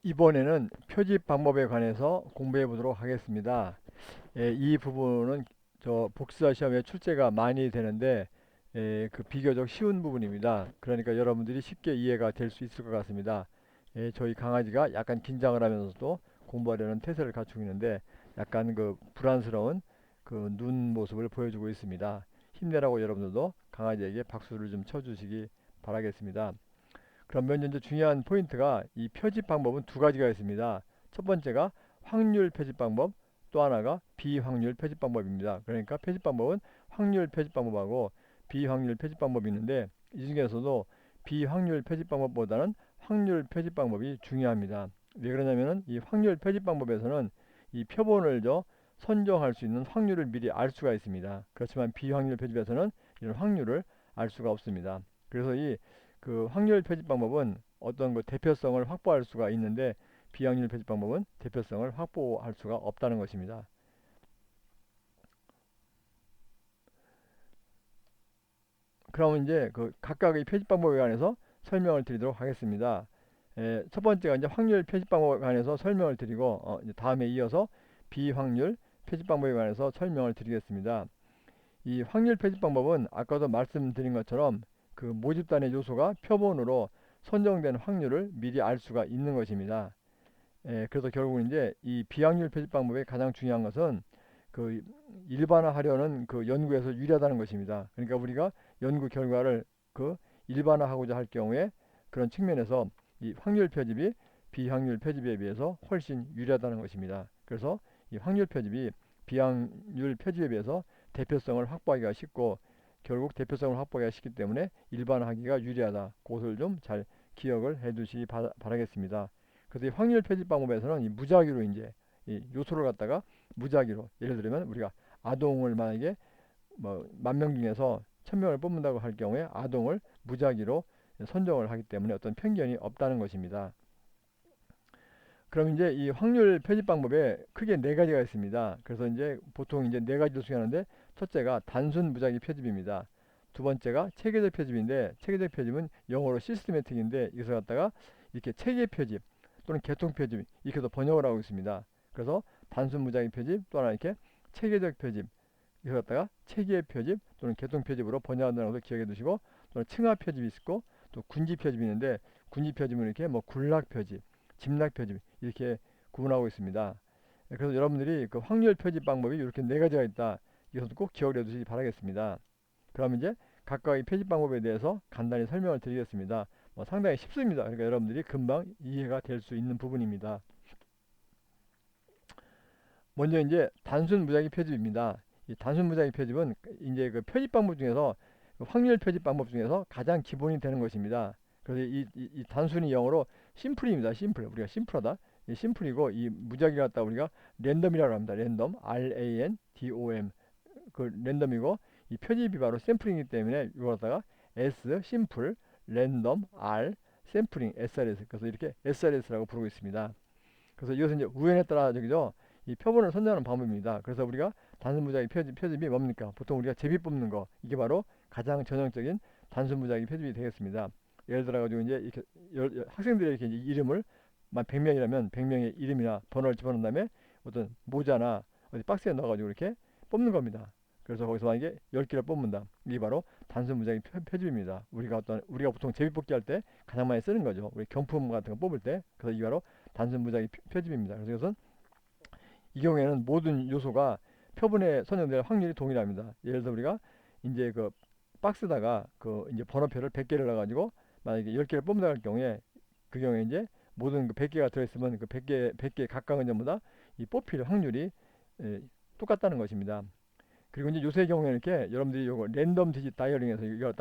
이번에는 표집 방법에 관해서 공부해 보도록 하겠습니다. 이 부분은 저 복수자 시험에 출제가 많이 되는데 그 비교적 쉬운 부분입니다. 그러니까 여러분들이 쉽게 이해가 될 수 있을 것 같습니다. 저희 강아지가 약간 긴장을 하면서도 공부하려는 태세를 갖추고 있는데 약간 그 불안스러운 그 눈 모습을 보여주고 있습니다. 힘내라고 여러분들도 강아지에게 박수를 좀 쳐주시기 바라겠습니다. 그러면 이제 중요한 포인트가 이 표집 방법은 두 가지가 있습니다. 첫 번째가 확률 표집 방법, 또 하나가 비확률 표집 방법입니다. 그러니까 표집 방법은 확률 표집 방법하고 비확률 표집 방법이 있는데 이 중에서도 비확률 표집 방법보다는 확률 표집 방법이 중요합니다. 왜 그러냐면은 이 확률 표집 방법에서는 이 표본을 선정할 수 있는 확률을 미리 알 수가 있습니다. 그렇지만 비확률 표집에서는 이런 확률을 알 수가 없습니다. 그래서 이 그 확률 표집 방법은 어떤 그 대표성을 확보할 수가 있는데 비확률 표집 방법은 대표성을 확보할 수가 없다는 것입니다. 그럼 이제 그 각각의 표집 방법에 관해서 설명을 드리도록 하겠습니다. 첫 번째가 이제 확률 표집 방법에 관해서 설명을 드리고 이제 다음에 이어서 비확률 표집 방법에 관해서 설명을 드리겠습니다. 이 확률 표집 방법은 아까도 말씀드린 것처럼 그 모집단의 요소가 표본으로 선정된 확률을 미리 알 수가 있는 것입니다. 그래서 결국 이제 이 비확률 표집 방법의 가장 중요한 것은 그 일반화하려는 그 연구에서 유리하다는 것입니다. 그러니까 우리가 연구 결과를 그 일반화하고자 할 경우에 그런 측면에서 이 확률 표집이 비확률 표집에 비해서 훨씬 유리하다는 것입니다. 그래서 이 확률 표집이 비확률 표집에 비해서 대표성을 확보하기가 쉽고 결국 대표성을 확보하기가 쉽기 때문에 일반화하기가 유리하다. 그것을 좀 잘 기억을 해 두시기 바라겠습니다. 그래서 이 확률 표집 방법에서는 이 무작위로 이제 이 요소를 갖다가 무작위로 예를 들면 우리가 아동을 만약에 뭐 만 명 중에서 1000명을 뽑는다고 할 경우에 아동을 무작위로 선정을 하기 때문에 어떤 편견이 없다는 것입니다. 그럼 이제 이 확률 표집 방법에 크게 네 가지가 있습니다. 그래서 이제 보통 이제 네 가지로 수행하는데 첫째가 단순 무작위 표집입니다. 두 번째가 체계적 표집인데 체계적 표집은 영어로 시스테매틱인데 이것을 갖다가 이렇게 체계 표집 또는 계통 표집 이렇게 해서 번역을 하고 있습니다. 그래서 단순 무작위 표집 또 하나 이렇게 체계적 표집 이걸 갖다가 체계 표집 또는 계통 표집으로 번역한다는 것을 기억해 두시고 또는 층화 표집이 있고 또 군지 표집이 있는데 군지 표집은 이렇게 뭐 군락 표집, 집락 표집 이렇게 구분하고 있습니다. 그래서 여러분들이 그 확률 표집 방법이 이렇게 네 가지가 있다. 이것도 꼭 기억을 해 두시기 바라겠습니다. 그럼 이제 각각의 표집 방법에 대해서 간단히 설명을 드리겠습니다. 상당히 쉽습니다. 그러니까 여러분들이 금방 이해가 될 수 있는 부분입니다. 먼저 이제 단순 무작위 표집입니다. 이 단순 무작위 표집은 이제 그 표집 방법 중에서 그 확률 표집 방법 중에서 가장 기본이 되는 것입니다. 그래서 이 단순히 영어로 심플입니다. 심플. 우리가 심플하다. 이 심플이고 이 무작위 갖다 우리가 랜덤이라고 합니다. 랜덤, RANDOM. 그 랜덤이고 이 표집이 바로 샘플이기 때문에 이걸 갖다가 S 심플, 랜덤, R 샘플링, SRS. 그래서 이렇게 SRS라고 부르고 있습니다. 그래서 이것은 이제 우연에 따라 저기죠. 이 표본을 선정하는 방법입니다. 그래서 우리가 단순 무작위 표집이 뭡니까? 보통 우리가 제비 뽑는 거 이게 바로 가장 전형적인 단순 무작위 표집이 되겠습니다. 예를 들어 가지고 이제 이렇게 학생들의 이렇게 이름을 만 100명이라면 100명의 이름이나 번호를 집어넣은 다음에 어떤 모자나 어디 박스에 넣어 가지고 이렇게 뽑는 겁니다. 그래서 거기서 만약에 10개를 뽑는다. 이게 바로 단순 무작위 표집입니다. 우리가 보통 제비 뽑기 할 때 가장 많이 쓰는 거죠. 우리 경품 같은 거 뽑을 때. 그래서 이게 바로 단순 무작위 표집입니다. 그래서 이것은 이 경우에는 모든 요소가 표본에 선정될 확률이 동일합니다. 예를 들어 우리가 이제 그 박스다가 그 이제 번호표를 100개를 넣어가지고 만약에 10개를 뽑는다 할 경우에 그 경우에 이제 모든 그 100개가 들어있으면 그 100개 각각은 전부 다 이 뽑힐 확률이 똑같다는 것입니다. 그리고 이제 요새 경우에는 이렇게 여러분들이 요거 랜덤 디짓 다이어링에서 이거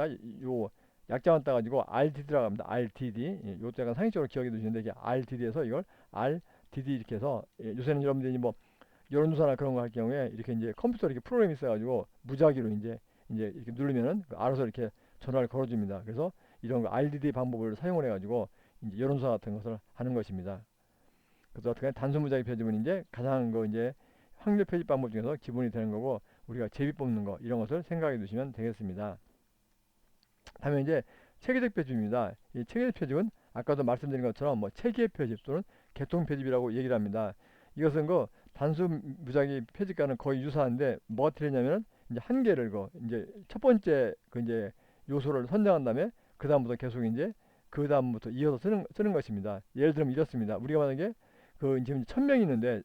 요 약자만 따가지고 RDD라고 합니다. RDD. 요것도 약간 상식적으로 기억해 두시는데 이게 RDD에서 이걸 RDD 이렇게 해서 요새는 여러분들이 뭐 여론조사나 그런 거 할 경우에 이렇게 이제 컴퓨터 이렇게 프로그램이 있어가지고 무작위로 이제 이렇게 누르면은 알아서 이렇게 전화를 걸어줍니다. 그래서 이런 거 RDD 방법을 사용을 해가지고 이제 여론조사 같은 것을 하는 것입니다. 그래서 어떻게 단순 무작위 표집은 이제 가장 그 이제 확률 표집 방법 중에서 기본이 되는 거고 우리가 제비 뽑는 거 이런 것을 생각해 두시면 되겠습니다. 다음에 이제 체계적 표집입니다. 이 체계적 표집은 아까도 말씀드린 것처럼 뭐 체계 표집 또는 개통 표집이라고 얘기를 합니다. 이것은 그 단수 무작위 표집과는 거의 유사한데 뭐가 틀리냐면은 이제 한계를 이제 첫 번째 이제 요소를 선정한 다음에 그 다음부터 계속 이제 그 다음부터 이어서 쓰는 것입니다. 예를 들면 이렇습니다. 우리가 만약에 그 지금 1000명이 있는데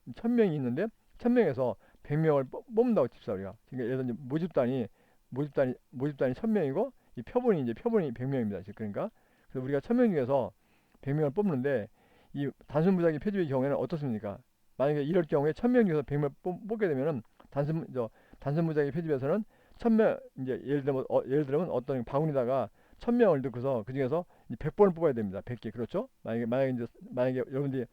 1000명에서 100명을 뽑는다고 칩시다. 우리가 그러니까 예를 들면 모집단이 1000명이고 이 표본이 100명입니다. 그러니까 그래서 우리가 1000명 중에서 100명을 뽑는데 이 단순 무작위 표집의 경우에는 어떻습니까? 만약에 이럴 경우에 1000명 중에서 100명 뽑게 되면은 단순 무작위 표집에서는 1000명 이제 예를 들면 어떤 바구니다가 1000명을 넣고서 그 중에서 100번을 뽑아야 됩니다. 100개. 그렇죠? 만약에 여러분들이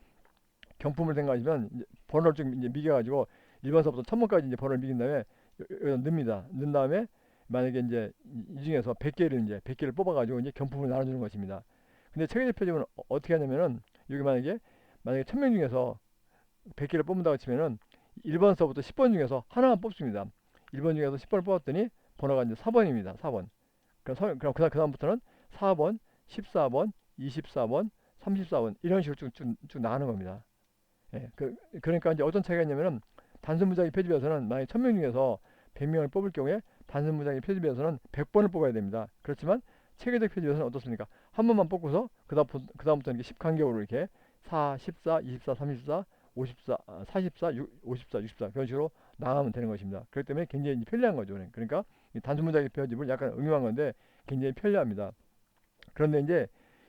경품을 생각하시면 이제 번호를 좀 이제 미겨가지고 1번서부터 1000번까지 이제 번호를 미긴 다음에 여기다 넣습니다. 넣은 다음에 만약에 이제 이 중에서 100개를 뽑아가지고 이제 경품을 나눠주는 것입니다. 근데 체계적 표집은 어떻게 하냐면은 여기 만약에 1000명 중에서 100개를 뽑는다고 치면은 1번서부터 10번 중에서 하나만 뽑습니다. 1번 중에서 10번을 뽑았더니 번호가 이제 4번입니다. 4번. 그럼 그다음부터는 4번, 14번, 24번, 34번 이런 식으로 쭉 나가는 겁니다. 예, 그러니까 이제 어떤 차이가 있냐면은 단순 무작위 표집에서는 만약 1000명 중에서 100명을 뽑을 경우에 단순 무작위 표집에서는 100번을 뽑아야 됩니다. 그렇지만 체계적 표집에서는 어떻습니까? 한 번만 뽑고서 그다음부터 이렇게 10간격으로 이렇게 4, 14, 24, 34, 54, 44, 54, 64 그런 식으로 나가면 되는 것입니다. 그렇기 때문에 굉장히 편리한 거죠. 그러니까 이 단순 무작위 표집을 약간 응용한 건데 굉장히 편리합니다. 그런데 이제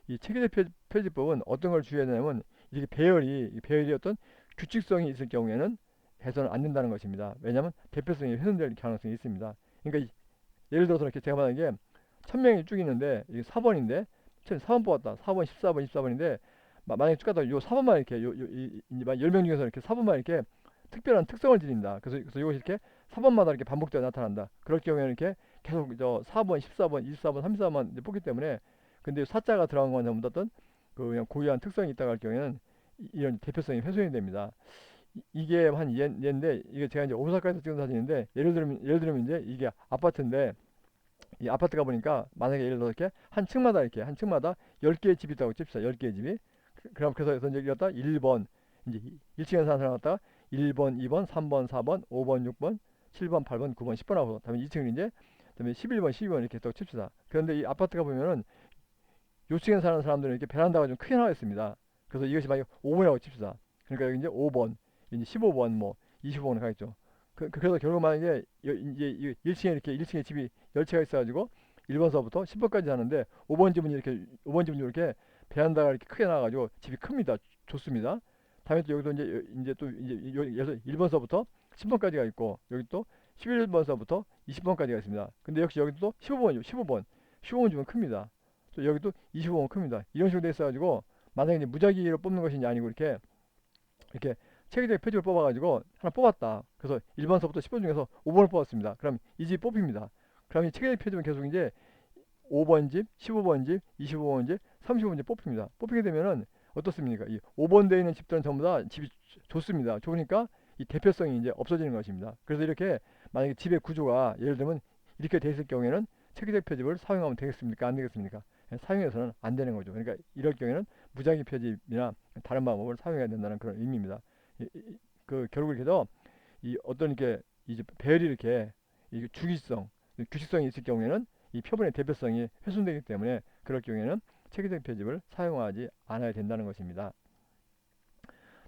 이 체계적 표집법은 어떤 걸 주의해야 되냐면 이게 배열이 어떤 규칙성이 있을 경우에는 해서는 안 된다는 것입니다. 왜냐하면 대표성이 훼손될 가능성이 있습니다. 그러니까 예를 들어서 이렇게 제가 만약에 1000명이 쭉 있는데 이게 4번인데 4번 뽑았다. 4번, 14번, 24번인데 만약에 쭉 가다가 요 4번만 이렇게 이제 10명 중에서 이렇게 4번만 이렇게 특별한 특성을 지닌다. 그래서 이것이 이렇게 4번마다 이렇게 반복되어 나타난다. 그럴 경우에는 이렇게 계속 4번, 14번, 24번, 34번 이제 뽑기 때문에 근데 사자가 들어간 건 전부 다 어떤 그 그냥 고유한 특성이 있다고 할 경우에는 이런 대표성이 훼손이 됩니다. 이게 한 얘인데 이게 제가 이제 오사카에서 찍은 사진인데 예를 들면 이제 이게 아파트인데 이 아파트가 보니까 만약에 예를 들어 이렇게 한 층마다 10개의 집이 있다고 칩시다. 10개의 집이. 그래서 이제 여기다 1번 이제 1층에 사는 사람 갖다가 1번, 2번, 3번, 4번, 5번, 6번, 7번, 8번, 9번, 10번 하고 그다음에 2층은 이제 그다음에 11번, 12번 이렇게 또 칩시다. 그런데 이 아파트가 보면은 요층에 사는 사람들은 이렇게 베란다가 좀 크게 나와 있습니다. 그래서 이것이 만약 5번이라고 칩시다. 그러니까 여기 이제 5번, 이제 15번, 뭐 25번 가겠죠. 그래서 결국 만약에 이제 1층에 이렇게 1층에 집이 10채가 있어가지고 1번서부터 10번까지 하는데 5번 집은 이렇게 베란다가 이렇게 크게 나와가지고 집이 큽니다. 좋습니다. 다음에 또 여기도 이제 여기서 1번서부터 10번까지가 있고 여기 또 11번서부터 20번까지가 있습니다. 근데 역시 여기도 또 15번 집은 큽니다. 또 여기도 25번 큽니다. 이런 식으로 돼 있어가지고 만약에 이제 무작위로 뽑는 것이 아니고 이렇게 체계적 표집을 뽑아가지고 하나 뽑았다. 그래서 1번서부터 10번 중에서 5번을 뽑았습니다. 그럼 이 집 뽑힙니다. 그럼 이 체계적 표집은 계속 이제 5번 집, 15번 집, 25번 집, 35번 집 뽑힙니다. 뽑히게 되면은 어떻습니까? 이 5번 되어 있는 집들은 전부 다 집이 좋습니다. 좋으니까 이 대표성이 이제 없어지는 것입니다. 그래서 이렇게 만약에 집의 구조가 예를 들면 이렇게 돼 있을 경우에는 체계적 표집을 사용하면 되겠습니까? 안 되겠습니까? 사용해서는 안 되는 거죠. 그러니까 이럴 경우에는 무작위 표집이나 다른 방법을 사용해야 된다는 그런 의미입니다. 결국 이렇게 해서 이 어떤 이렇게 이제 배열이 이렇게 이 규칙성이 있을 경우에는 이 표본의 대표성이 훼손되기 때문에 그럴 경우에는 체계적 표집을 사용하지 않아야 된다는 것입니다.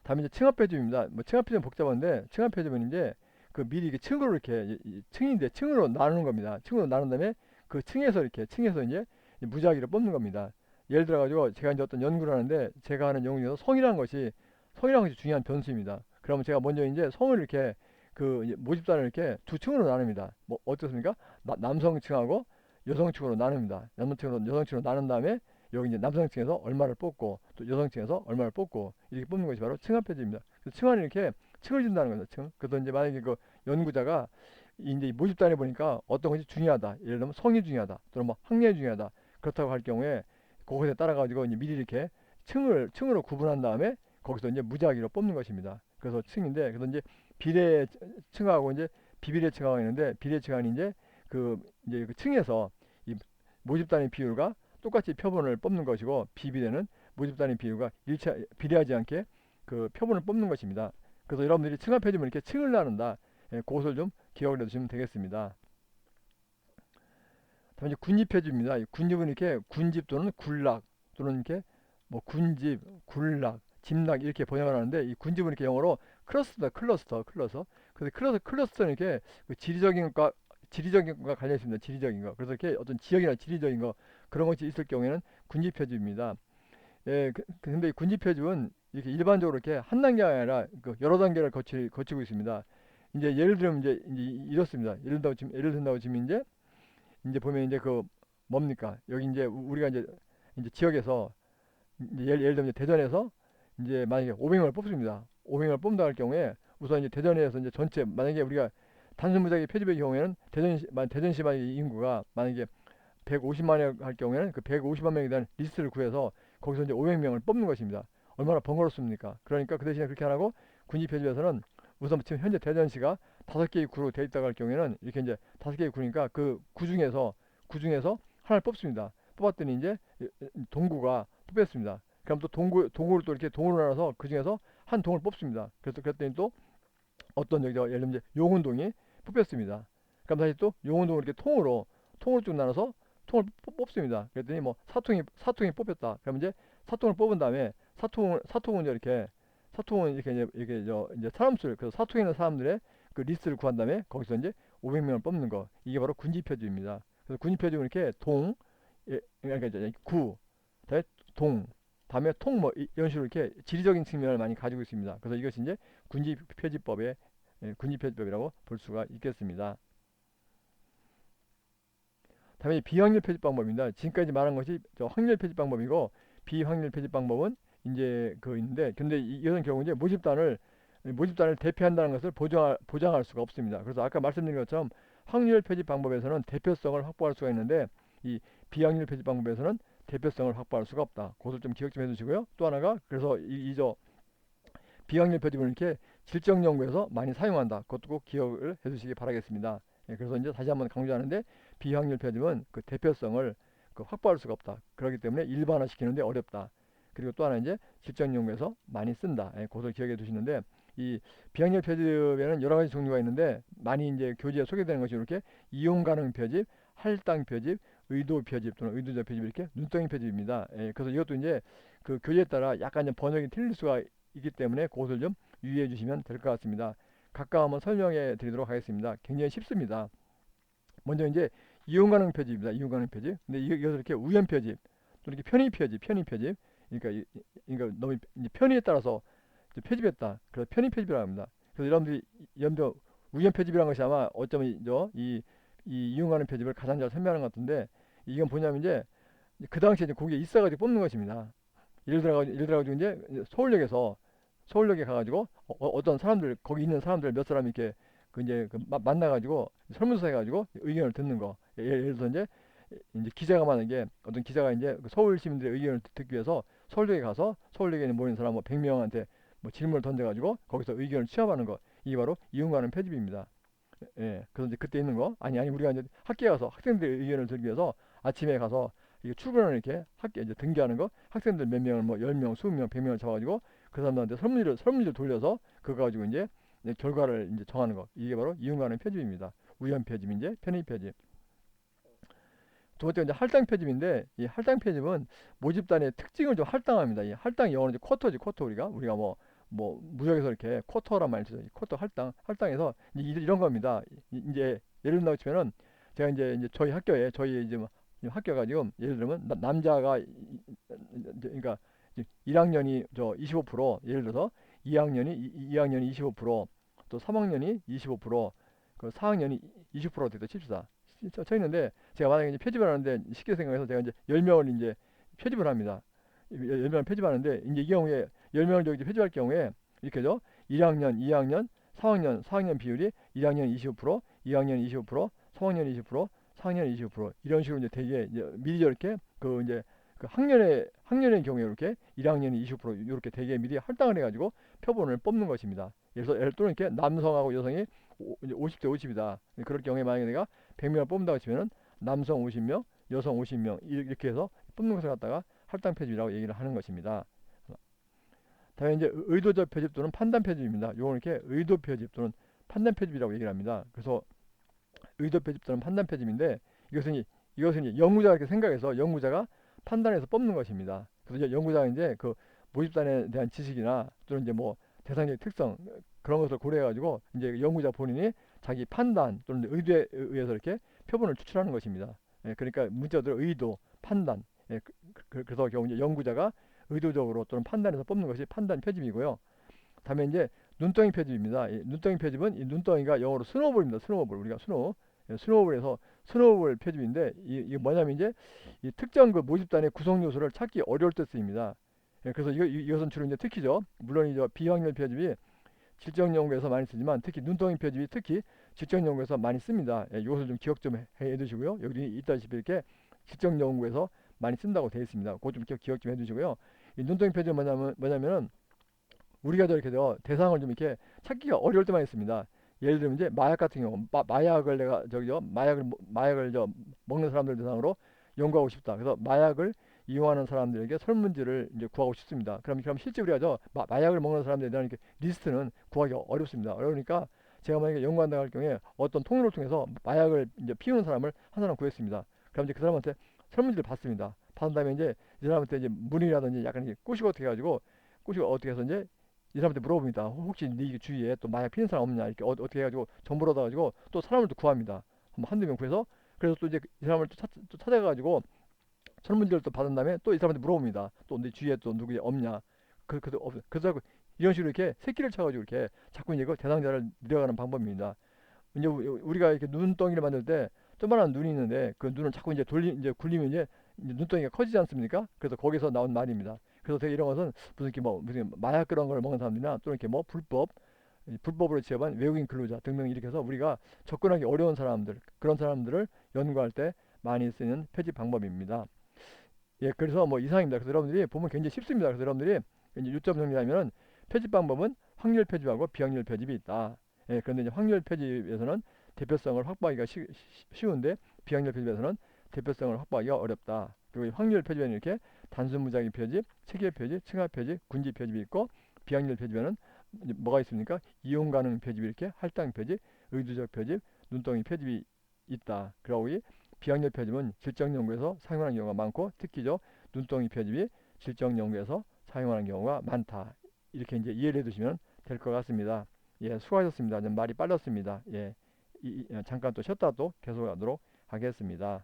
다음에 이제 층합 표집입니다. 뭐 층합 표집은 복잡한데 층합 표집은 이제 그 미리 이렇게 층으로 이렇게 층인데 층으로 나누는 겁니다. 층으로 나눈 다음에 그 층에서 이제 무작위로 뽑는 겁니다. 예를 들어 가지고 제가 이제 어떤 연구를 하는데 제가 하는 연구에서 성이라는 것이 중요한 변수입니다. 그러면 제가 먼저 이제 성을 이렇게 그 모집단을 이렇게 두 층으로 나눕니다. 뭐 어떻습니까? 남성층하고 여성층으로 나눕니다. 여성층으로 나눈 다음에 여기 이제 남성층에서 얼마를 뽑고 또 여성층에서 얼마를 뽑고 이렇게 뽑는 것이 바로 층합 표집입니다. 그래서 층 안에 이렇게 층을 준다는 거죠. 층. 그래서 이제 만약에 그 연구자가 이제 모집단에 보니까 어떤 것이 중요하다. 예를 들면 성이 중요하다. 또는 뭐 학력이 중요하다. 그렇다고 할 경우에 그것에 따라 가지고 이제 미리 이렇게 층으로 구분한 다음에 거기서 이제 무작위로 뽑는 것입니다. 그래서 층인데 그래서 이제 비례층하고 이제 비비례층하고 있는데 비례층은 이제 그 층에서 이 모집단의 비율과 똑같이 표본을 뽑는 것이고 비비례는 모집 단위 비율과 비례하지 않게 그 표본을 뽑는 것입니다. 그래서 여러분들이 층합 표집은 이렇게 층을 나눈다. 그것을 좀 기억을 해두시면 되겠습니다. 다음에 이제 군집 표집입니다. 이 군집은 이렇게 군집 또는 굴락 또는 이렇게 뭐 군집, 굴락, 집락 이렇게 번역을 하는데, 이 군집은 이렇게 영어로 클러스터, 클러스터. 그래서 클러스터는 이렇게 그 지리적인 것과 관련 있습니다. 지리적인 거. 그래서 이렇게 어떤 지역이나 지리적인 거 그런 것이 있을 경우에는 군집 표집입니다. 근데 이 군집 표집은 이렇게 일반적으로 이렇게 한 단계가 아니라 그 여러 단계를 거치고 있습니다. 이제 예를 들면 이제 이렇습니다. 예를 든다고 치면 이제 보면 이제 그 뭡니까? 여기 이제 우리가 이제 지역에서 이제 예를 들면 이제 대전에서 이제 만약에 500명을 뽑습니다. 500명을 뽑는다 할 경우에 우선 이제 대전에서 이제 전체 만약에 우리가 단순 무작위 표집의 경우에는 대전시 만약에 인구가 만약에 150만 명 할 경우에는 그 150만 명에 대한 리스트를 구해서 거기서 이제 500명을 뽑는 것입니다. 얼마나 번거롭습니까? 그러니까 그 대신에 그렇게 안 하고 군집 표집에서는 우선 지금 현재 대전시가 5개의 구로 되어 있다고 할 경우에는 이렇게 이제 5개의 구니까 그 구 중에서 하나를 뽑습니다. 뽑았더니 이제 동구가 뽑혔습니다. 그럼 또 동구를 또 이렇게 동으로 나눠서 그 중에서 한 동을 뽑습니다. 그래서 그랬더니 또 어떤 여기 예를 들면 이제 용운동이 뽑혔습니다. 그럼 다시 또 용운동을 이렇게 통으로 쭉 나눠서 통을 뽑습니다. 그랬더니 뭐 사통이 뽑혔다. 그러면 이제 사통을 뽑은 다음에 사통은 이렇게 이제 사람수를, 그래서 사통에 있는 사람들의 그 리스트를 구한 다음에 거기서 이제 500명을 뽑는 거, 이게 바로 군집표집입니다. 그래서 군집표집은 이렇게 그러니까 이제 구, 다음에 동, 다음에 통 뭐 이런 식으로 이렇게 지리적인 측면을 많이 가지고 있습니다. 그래서 이것이 이제 군집표집법이라고 볼 수가 있겠습니다. 다음에 비확률 표집 방법입니다. 지금까지 말한 것이 확률 표집 방법이고, 비확률 표집 방법은 이제 있는데, 근데 이런 경우 이제 모집단을 대표한다는 것을 보장할 수가 없습니다. 그래서 아까 말씀드린 것처럼 확률 표집 방법에서는 대표성을 확보할 수가 있는데, 이 비확률 표집 방법에서는 대표성을 확보할 수가 없다. 그것을 좀 기억 좀 해두시고요. 또 하나가, 그래서 비확률 표집을 이렇게 질적 연구에서 많이 사용한다. 그것도 꼭 기억을 해두시기 바라겠습니다. 그래서 이제 다시 한번 강조하는데, 비확률 표집은 그 대표성을 확보할 수가 없다. 그렇기 때문에 일반화시키는데 어렵다. 그리고 또 하나 이제 질적 연구에서 많이 쓴다. 그것을 기억해 두시는데, 이 비확률 표집에는 여러 가지 종류가 있는데, 많이 이제 교재에 소개되는 것이 이렇게 이용 가능 표집, 할당 표집, 의도 표집 또는 의도적 표집, 이렇게 눈덩이 표집입니다. 그래서 이것도 이제 그 교재에 따라 약간 좀 번역이 틀릴 수가 있기 때문에 그것을 좀 유의해 주시면 될 것 같습니다. 각각 한번 설명해 드리도록 하겠습니다. 굉장히 쉽습니다. 먼저 이제 이용 가능 표집입니다. 이용 가능 표집. 근데 이것을 이렇게 우연 표집, 또 이렇게 편의 표집. 그러니까 너무 이제 편의에 따라서 표집했다. 그래서 편의 표집이라고 합니다. 그래서 여러분들이 우연 표집이라는 것이 아마 어쩌면 이 이용 가능 표집을 가장 잘 설명하는 것 같은데, 이건 뭐냐면 이제 그 당시에 이제 거기에 있어가지고 뽑는 것입니다. 예를 들어가지고 이제 서울역에 가가지고 어떤 사람들, 거기 있는 사람들 몇 사람 이렇게 만나가지고 설문조사 해가지고 의견을 듣는 거. 예를 들어서 이제 기자가 만약에 어떤 기자가 이제 서울 시민들의 의견을 듣기 위해서 서울역에 가서 서울역에 모인 사람 뭐 100명한테 뭐 질문을 던져가지고 거기서 의견을 취합하는 거. 이게 바로 이용 가능 표집입니다. 그래서 이제 그때 있는 거, 아니 우리가 이제 학교에 가서 학생들의 의견을 들기 위해서 아침에 가서 이게 출근을 이렇게 학교 이제 등기하는 거, 학생들 몇 명을 뭐 10명, 20명, 100명을 잡아가지고 그 사람들한테 설문지를 돌려서 그거 가지고 이제 결과를 이제 정하는 거. 이게 바로 이용 가능 표집입니다. 우연 표집, 이제 편의 표집. 두 번째 이제 할당 표집인데, 이 할당 표집은 모집단의 특징을 좀 할당합니다. 이 할당 영어는 이제 쿼터, 우리가 뭐 무역에서 이렇게 쿼터란 말이 있어요. 쿼터 할당에서 이런 겁니다. 이제 예를 들어 치면은 제가 이제 저희 학교에 이제 뭐 학교가 지금 예를 들면 남자가 그러니까 1학년이 25%, 예를 들어서 2학년이 25%, 또 3학년이 25%, 그 4학년이 20% 됐다 칩시다. 쳐 있는데, 제가 만약에 이제 표집을 하는데 쉽게 생각해서 제가 이제 10명을 이제 표집을 합니다. 10명을 표집하는데, 이제 이 경우에 10명을 저기 표집할 경우에 이렇게죠. 1학년, 2학년, 4학년 비율이 1학년 25%, 2학년 25%, 3학년 20%, 4학년 20% 이런 식으로 이제 되게 이제 미리 저렇게 이제 그 학년의 경우에 이렇게 1학년이 20% 이렇게 되게 미리 할당을 해가지고 표본을 뽑는 것입니다. 그래서 또는 이렇게 남성하고 여성이 이제 50대 50이다. 그럴 경우에 만약에 내가 100명을 뽑는다고 치면은 남성 50명, 여성 50명 이렇게 해서 뽑는 것을 갖다가 할당 표집이라고 얘기를 하는 것입니다. 다음에 이제 의도적 표집 또는 판단 표집입니다. 요건 이렇게 의도 표집 또는 판단 표집이라고 얘기를 합니다. 그래서 의도 표집 또는 판단 표집인데 이것은 이제 연구자가 이렇게 생각해서 연구자가 판단해서 뽑는 것입니다. 그래서 이제 연구자가 이제 그 모집단에 대한 지식이나 또는 이제 뭐 대상의 특성 그런 것을 고려해가지고 이제 연구자 본인이 자기 판단 또는 의도에 의해서 이렇게 표본을 추출하는 것입니다. 예, 그러니까 문자들 의도, 판단. 예, 그래서 결국 이제 연구자가 의도적으로 또는 판단해서 뽑는 것이 판단 표집이고요. 다음에 이제 눈덩이 표집입니다. 이 눈덩이 표집은 이 눈덩이가 영어로 스노볼입니다. 스노볼 우리가 스노볼에서 스노볼 표집인데 이게 뭐냐면 이제 이 특정 그 모집단의 구성 요소를 찾기 어려울 때 쓰입니다. 예, 그래서 이것은 주로 이제 특히죠. 물론 이제 비확률 표집이 질적 연구에서 많이 쓰지만 특히 눈덩이 표집이 특히 질적 연구에서 많이 씁니다. 예, 이것을 좀 기억 좀 해두시고요. 여기 있다시피 이렇게 질적 연구에서 많이 쓴다고 되어 있습니다. 그거 좀 기억 좀 해두시고요. 이 눈덩이 표집은 뭐냐면은 우리가 저렇게 대상을 좀 이렇게 찾기가 어려울 때만 있습니다. 예를 들면 이제 마약 같은 경우 마약을 내가 저기요 마약을 먹는 사람들 대상으로 연구하고 싶다. 그래서 마약을 이용하는 사람들에게 설문지를 이제 구하고 싶습니다. 그럼 실제 우리가 마약을 먹는 사람들에 대한 이렇게 리스트는 구하기 어렵습니다. 어려우니까 제가 만약에 연구한다 할 경우에 어떤 통로를 통해서 마약을 이제 피우는 사람을 한 사람 구했습니다. 그럼 이제 그 사람한테 설문지를 받습니다. 받은 다음에 이제 이 사람한테 이제 문의라든지 약간 이렇게 꼬시고 어떻게 해서 이제 이 사람한테 물어봅니다. 혹시 네 주위에 또 마약 피는 사람 없냐 이렇게 어떻게 해가지고 정보를 얻어가지고 또 사람을 또 구합니다. 한두 명 구해서 그래서 또 이제 이 사람을 또 찾아가지고 설문지를 또 받은 다음에 또 이 사람한테 물어봅니다. 또 네 주위에 또 누구 없냐? 그래서 이런 식으로 이렇게 새끼를 쳐가지고 이렇게 자꾸 이제 그 대상자를 늘려가는 방법입니다. 이제 우리가 이렇게 눈덩이를 만들 때 조그만한 눈이 있는데 그 눈을 자꾸 이제 굴리면 이제 눈덩이가 커지지 않습니까? 그래서 거기서 나온 말입니다. 그래서 되게 이런 것은 무슨 마약 그런 걸 먹는 사람들이나 또는 이렇게 뭐 불법으로 취업한 외국인 근로자 등등 이렇게 해서 우리가 접근하기 어려운 사람들 그런 사람들을 연구할 때 많이 쓰는 표집 방법입니다. 예, 그래서 뭐 이상입니다. 그래서 여러분들이 보면 굉장히 쉽습니다. 그래서 여러분들이 이제 요점 정리하면은 표집 방법은 확률 표집하고 비확률 표집이 있다. 예, 그런데 이제 확률 표집에서는 대표성을 확보하기가 쉬운데 비확률 표집에서는 대표성을 확보하기가 어렵다. 그리고 확률 표집에는 이렇게 단순 무작위 표집, 체계 표집, 층합 표집, 군지 표집이 있고 비확률 표집에는 뭐가 있습니까? 이용 가능 표집이 이렇게 할당 표집, 의도적 표집, 눈덩이 표집이 있다. 그러고 이 비확률 표집은 질적 연구에서 사용하는 경우가 많고 특히죠 눈덩이 표집이 질적 연구에서 사용하는 경우가 많다. 이렇게 이제 이해를 해두시면 될 것 같습니다. 예, 수고하셨습니다. 좀 말이 빨랐습니다. 예, 잠깐 또 쉬었다 또 계속하도록 하겠습니다.